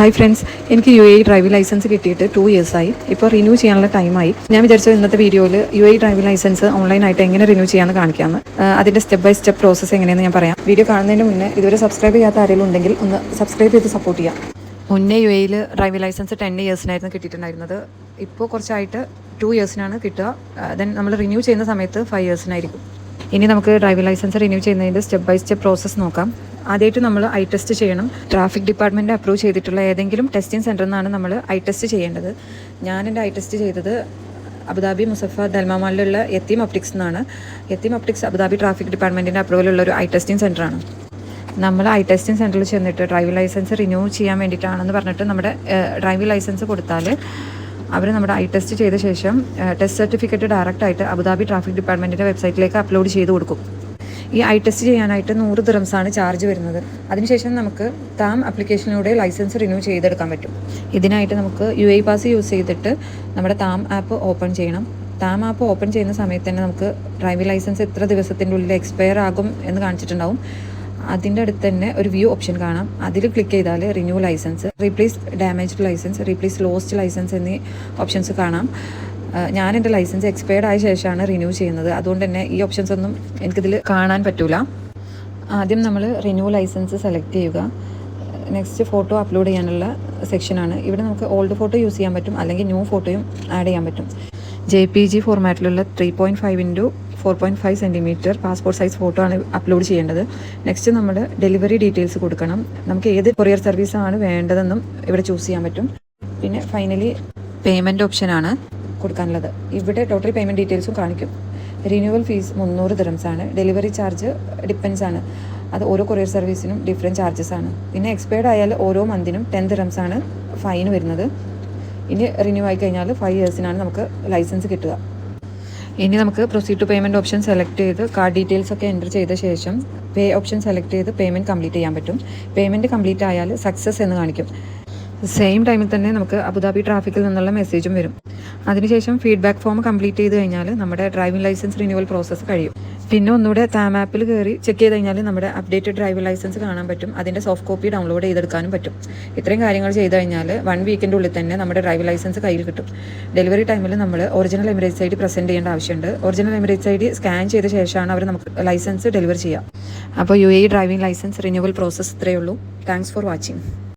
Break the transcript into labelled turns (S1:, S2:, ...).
S1: Hi friends, എനിക്ക് UAE driving licence കിട്ടിയിട്ട് 2 ഇയേഴ്സായി. ഇപ്പോൾ റിന്യൂ ചെയ്യാനുള്ള ടൈമായി. ഞാൻ വിചാരിച്ചത് ഇന്നത്തെ വീഡിയോയിൽ UAE ഡ്രൈവിംഗ് ലൈസൻസ് ഓൺലൈനായിട്ട് എങ്ങനെ റിന്യൂ ചെയ്യാമെന്ന് കാണിക്കാമെന്ന്. അതിൻ്റെ സ്റ്റെപ്പ് ബൈ സ്റ്റെപ്പ് പ്രോസസ്സ് എങ്ങനെയെന്ന് ഞാൻ പറയാം. വീഡിയോ കാണുന്നതിന് മുന്നേ ഇതുവരെ സബ്സ്ക്രൈബ് ചെയ്യാത്ത ആരെങ്കിലും ഉണ്ടെങ്കിൽ ഒന്ന് സബ്സ്ക്രൈബ് ചെയ്ത് സപ്പോർട്ട് ചെയ്യാം. മുന്നേ UAEയിൽ ഡ്രൈവിംഗ് ലൈസൻസ് 10 ഇയേഴ്സിനായിരുന്നു കിട്ടിയിട്ടുണ്ടായിരുന്നത്. ഇപ്പോൾ കുറച്ചായിട്ട് 2 ഇയേഴ്സിനാണ് കിട്ടുക. ദെൻ നമ്മൾ റിന്യൂ ചെയ്യുന്ന സമയത്ത് 5 ഇയേഴ്സിനായിരിക്കും. ഇനി നമുക്ക് ഡ്രൈവിംഗ് ലൈസൻസ് റിന്യൂ ചെയ്യുന്നതിൻ്റെ സ്റ്റെപ്പ് ബൈ സ്റ്റെപ്പ് പ്രോസസ്സ് നോക്കാം. ആദ്യമായിട്ട് നമ്മൾ ഐ ടെസ്റ്റ് ചെയ്യണം. ട്രാഫിക് ഡിപ്പാർട്ട്മെൻറ്റ് അപ്രൂവ് ചെയ്തിട്ടുള്ള ഏതെങ്കിലും ടെസ്റ്റിംഗ് സെൻറ്ററിൽ നിന്നാണ് നമ്മൾ ഐ ടെസ്റ്റ് ചെയ്യേണ്ടത്. ഞാൻ എൻ്റെ ഐ ടെസ്റ്റ് ചെയ്തത് അബുദാബി മുസഫ ദൽമാമാലിലുള്ള യത്തീം ഒപ്റ്റിക്സ് എന്നാണ്. യത്തീം ഒപ്റ്റിക്സ് അബുദാബി ട്രാഫിക് ഡിപ്പാർട്ട്മെൻറ്റിൻ്റെ അപ്രൂവലുള്ള ഒരു ഐ ടെസ്റ്റിംഗ് സെൻറ്ററാണ്. നമ്മൾ ഐ ടെസ്റ്റിംഗ് സെൻറ്ററിൽ ചെന്നിട്ട് ഡ്രൈവിംഗ് ലൈസൻസ് റിന്യൂ ചെയ്യാൻ വേണ്ടിയിട്ടാണെന്ന് പറഞ്ഞിട്ട് നമ്മുടെ ഡ്രൈവിംഗ് ലൈസൻസ് കൊടുത്താൽ അവർ നമ്മുടെ ഐ ടെസ്റ്റ് ചെയ്ത ശേഷം ടെസ്റ്റ് സർട്ടിഫിക്കറ്റ് ഡയറക്റ്റായിട്ട് അബുദാബി ട്രാഫിക് ഡിപ്പാർട്ട്മെൻറ്റിൻ്റെ വെബ്സൈറ്റിലേക്ക് അപ്ലോഡ് ചെയ്ത് കൊടുക്കും. ഈ ഐ ടെസ്റ്റ് ചെയ്യാനായിട്ട് 100 ദിറംസാണ് ചാർജ് വരുന്നത്. അതിനുശേഷം നമുക്ക് താം ആപ്ലിക്കേഷനിലൂടെ ലൈസൻസ് റിന്യൂ ചെയ്തെടുക്കാൻ പറ്റും. ഇതിനായിട്ട് നമുക്ക് UAE പാസ് യൂസ് ചെയ്തിട്ട് നമ്മുടെ താം ആപ്പ് ഓപ്പൺ ചെയ്യണം. താം ആപ്പ് ഓപ്പൺ ചെയ്യുന്ന സമയത്ത് തന്നെ നമുക്ക് ഡ്രൈവിംഗ് ലൈസൻസ് എത്ര ദിവസത്തിൻ്റെ ഉള്ളിൽ എക്സ്പയർ ആകും എന്ന് കാണിച്ചിട്ടുണ്ടാവും. അതിൻ്റെ അടുത്ത് തന്നെ ഒരു വ്യൂ ഓപ്ഷൻ കാണാം. അതിൽ ക്ലിക്ക് ചെയ്താൽ renew licence, replace damaged licence, replace lost licence എന്നീ ഓപ്ഷൻസ് കാണാം. ഞാൻ എൻ്റെ ലൈസൻസ് എക്സ്പയർഡ് ആയ ശേഷമാണ് റിന്യൂ ചെയ്യുന്നത്. അതുകൊണ്ട് തന്നെ ഈ ഓപ്ഷൻസ് ഒന്നും എനിക്കിതിൽ കാണാൻ പറ്റില്ല. ആദ്യം നമ്മൾ റിന്യൂ ലൈസൻസ് സെലക്ട് ചെയ്യുക. നെക്സ്റ്റ് ഫോട്ടോ അപ്ലോഡ് ചെയ്യാനുള്ള സെക്ഷനാണ്. ഇവിടെ നമുക്ക് ഓൾഡ് ഫോട്ടോ യൂസ് ചെയ്യാൻ പറ്റും, അല്ലെങ്കിൽ ന്യൂ ഫോട്ടോയും ആഡ് ചെയ്യാൻ പറ്റും. JPG ഫോർമാറ്റിലുള്ള 3.5x4.5 centimetre passport size photo ആണ് അപ്ലോഡ് ചെയ്യേണ്ടത്. നെക്സ്റ്റ് നമ്മൾ ഡെലിവറി ഡീറ്റെയിൽസ് കൊടുക്കണം. നമുക്ക് ഏത് കൊറിയർ സർവീസാണ് വേണ്ടതെന്നും ഇവിടെ ചൂസ് ചെയ്യാൻ പറ്റും. പിന്നെ ഫൈനലി പേയ്മെൻറ്റ് ഓപ്ഷനാണ് കൊടുക്കാനുള്ളത്. ഇവിടെ ടോട്ടൽ പേയ്മെൻറ്റ് ഡീറ്റെയിൽസും കാണിക്കും. റിന്യൂവൽ ഫീസ് 300 ദിറംസാണ്. ഡെലിവറി ചാർജ് ഡിപ്പെൻസ് ആണ്. അത് ഓരോ കൊറിയർ സർവീസിനും ഡിഫറെൻറ്റ് ചാർജസ് ആണ്. പിന്നെ എക്സ്പയർഡ് ആയാൽ ഓരോ മന്തിനും 10 ദിറംസാണ് ഫൈൻ വരുന്നത്. ഇനി റിന്യൂ ആയി കഴിഞ്ഞാൽ 5 ഇയേഴ്സിനാണ് നമുക്ക് ലൈസൻസ് കിട്ടുക. ഇനി നമുക്ക് proceed to payment option select ചെയ്ത് കാർഡ് ഡീറ്റെയിൽസ് ഒക്കെ എൻ്റർ ചെയ്ത ശേഷം പേ ഓപ്ഷൻ സെലക്ട് ചെയ്ത് പേയ്മെൻറ്റ് കംപ്ലീറ്റ് ചെയ്യാൻ പറ്റും. പേയ്മെൻറ്റ് കംപ്ലീറ്റ് ആയാൽ സക്സസ് എന്ന് കാണിക്കും. സെയിം ടൈമിൽ തന്നെ നമുക്ക് അബുദാബി ട്രാഫിക്കിൽ നിന്നുള്ള മെസ്സേജും വരും. അതിനുശേഷം ഫീഡ്ബാക്ക് ഫോം കംപ്ലീറ്റ് ചെയ്ത് കഴിഞ്ഞാൽ നമ്മുടെ ഡ്രൈവിംഗ് ലൈസൻസ് റിന്യൂവൽ പ്രോസസ്സ് കഴിയും. പിന്നെ ഒന്നുകൂടെ താം ആപ്പിൽ കയറി ചെക്ക് ചെയ്ത് കഴിഞ്ഞാൽ നമ്മുടെ അപ്ഡേറ്റഡ് ഡ്രൈവിംഗ് ലൈസൻസ് കാണാൻ പറ്റും. അതിൻ്റെ സോഫ്റ്റ് കോപ്പി ഡൗൺലോഡ് ചെയ്തെടുക്കാനും പറ്റും. ഇത്രയും കാര്യങ്ങൾ ചെയ്ത് കഴിഞ്ഞാൽ 1 വീക്കിൻ്റെ ഉള്ളിൽ തന്നെ നമ്മുടെ ഡ്രൈവിംഗ് ലൈസൻസ് കയ്യിൽ കിട്ടും. ഡെലിവറി ടൈമിൽ നമ്മൾ ഒറിജിനൽ എമിറേറ്റ്സ് ID പ്രസൻറ്റ് ചെയ്യേണ്ട ആവശ്യമുണ്ട്. ഒറിജിനൽ എമിറേറ്റ്സ് ID സ്കാൻ ചെയ്ത ശേഷമാണ് അവർ നമുക്ക് ലൈസൻസ് ഡെലിവർ ചെയ്യുക. അപ്പോൾ UAE driving licence renewal process ഇത്രയേ ഉള്ളൂ. Thanks for watching.